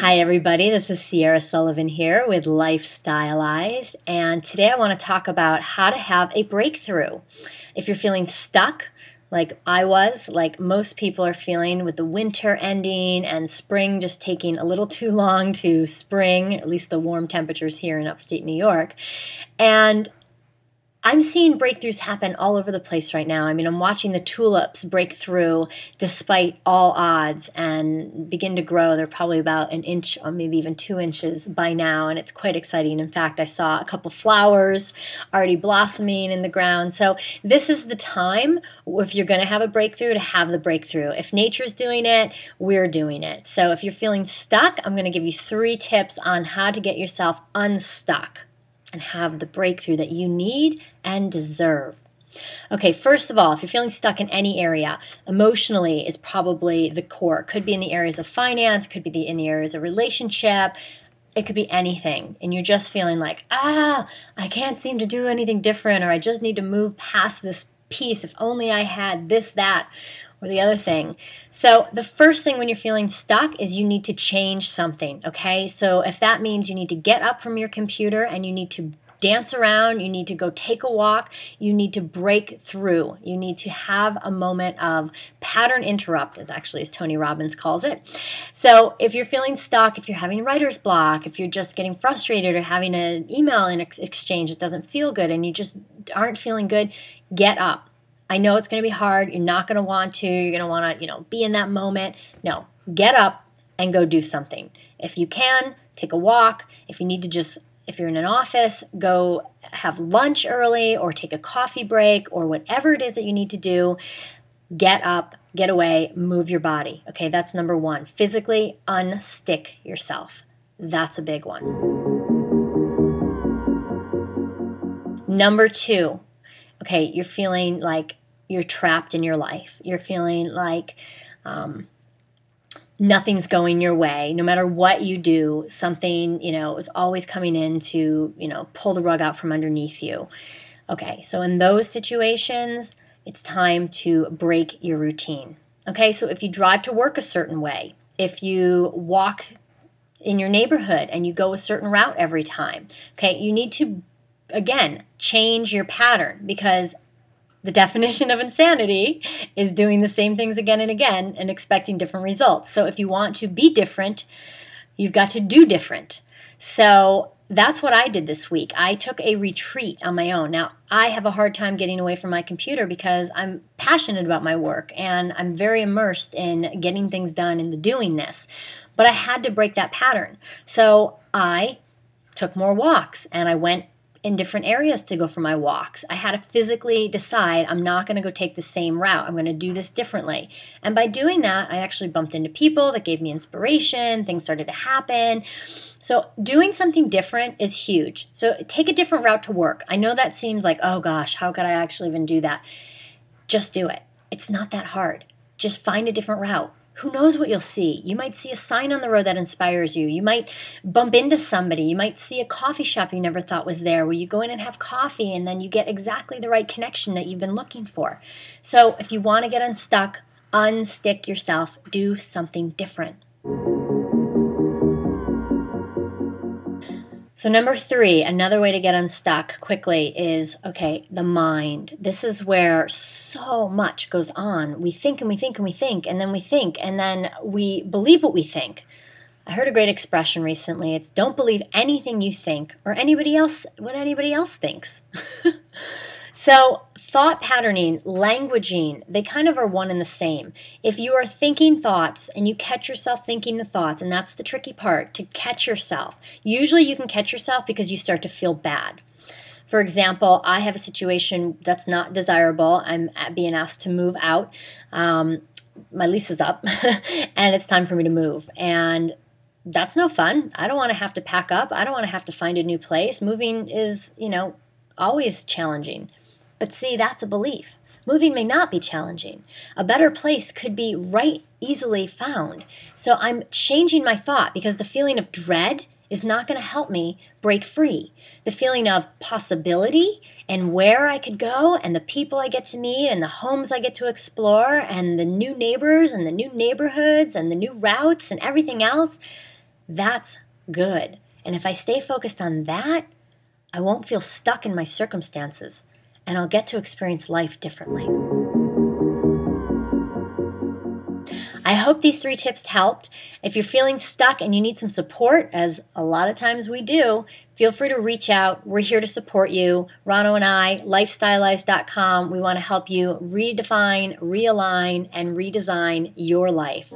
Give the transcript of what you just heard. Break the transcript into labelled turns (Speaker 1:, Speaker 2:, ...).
Speaker 1: Hi everybody, this is Sierra Sullivan here with LifeStylized, and today I want to talk about how to have a breakthrough. If you're feeling stuck, like I was, like most people are feeling with the winter ending and spring just taking a little too long to spring, at least the warm temperatures here in upstate New York, and I'm seeing breakthroughs happen all over the place right now. I mean, I'm watching the tulips break through despite all odds and begin to grow. They're probably about an inch or maybe even 2 inches by now, and it's quite exciting. In fact, I saw a couple flowers already blossoming in the ground. So this is the time, if you're going to have a breakthrough, to have the breakthrough. If nature's doing it, we're doing it. So if you're feeling stuck, I'm going to give you 3 tips on how to get yourself unstuck and have the breakthrough that you need and deserve. Okay, first of all, if you're feeling stuck in any area, emotionally is probably the core. It could be in the areas of finance, could be in the areas of relationship, it could be anything. And you're just feeling like, I can't seem to do anything different, or I just need to move past this piece. If only I had this, that, or the other thing. So the first thing when you're feeling stuck is you need to change something, okay? So if that means you need to get up from your computer and you need to dance around, you need to go take a walk, you need to break through. You need to have a moment of pattern interrupt, as Tony Robbins calls it. So if you're feeling stuck, if you're having writer's block, if you're just getting frustrated or having an email exchange that doesn't feel good and you just aren't feeling good, get up. I know it's going to be hard. You're not going to want to. You're going to want to, be in that moment. No, get up and go do something. If you can, take a walk. If you need to if you're in an office, go have lunch early or take a coffee break or whatever it is that you need to do. Get up, get away, move your body. Okay, that's number 1. Physically unstick yourself. That's a big one. Number 2. Okay, you're feeling like you're trapped in your life. You're feeling like nothing's going your way. No matter what you do, something, is always coming in to, pull the rug out from underneath you. Okay, so in those situations, it's time to break your routine. Okay, so if you drive to work a certain way, if you walk in your neighborhood and you go a certain route every time, okay, you need to again, change your pattern, because the definition of insanity is doing the same things again and again and expecting different results. So if you want to be different, you've got to do different. So that's what I did this week. I took a retreat on my own. Now, I have a hard time getting away from my computer because I'm passionate about my work and I'm very immersed in getting things done and the doingness. But I had to break that pattern. So I took more walks and I went in different areas to go for my walks. I had to physically decide I'm not going to go take the same route. I'm going to do this differently. And by doing that, I actually bumped into people that gave me inspiration. Things started to happen. So doing something different is huge. So take a different route to work. I know that seems like, oh gosh, how could I actually even do that? Just do it. It's not that hard. Just find a different route. Who knows what you'll see? You might see a sign on the road that inspires you. You might bump into somebody. You might see a coffee shop you never thought was there where you go in and have coffee and then you get exactly the right connection that you've been looking for. So if you want to get unstuck, unstick yourself. Do something different. So number 3, another way to get unstuck quickly is, the mind. This is where so much goes on. We think and we think and we think, and then we think, and then we believe what we think. I heard a great expression recently. It's don't believe anything you think or what anybody else thinks. So thought patterning, languaging, they kind of are one and the same. If you are thinking thoughts and you catch yourself thinking the thoughts, and that's the tricky part, to catch yourself. Usually you can catch yourself because you start to feel bad. For example, I have a situation that's not desirable. I'm being asked to move out. My lease is up and it's time for me to move. And that's no fun. I don't want to have to pack up. I don't want to have to find a new place. Moving is, always challenging. But see, that's a belief. Moving may not be challenging. A better place could be right easily found. So I'm changing my thought because the feeling of dread is not going to help me break free. The feeling of possibility and where I could go and the people I get to meet and the homes I get to explore and the new neighbors and the new neighborhoods and the new routes and everything else, That's good. And if I stay focused on that, I won't feel stuck in my circumstances, and I'll get to experience life differently. I hope these 3 tips helped. If you're feeling stuck and you need some support, as a lot of times we do, feel free to reach out. We're here to support you. Rano and I, LifeStylized.com, we want to help you redefine, realign, and redesign your life.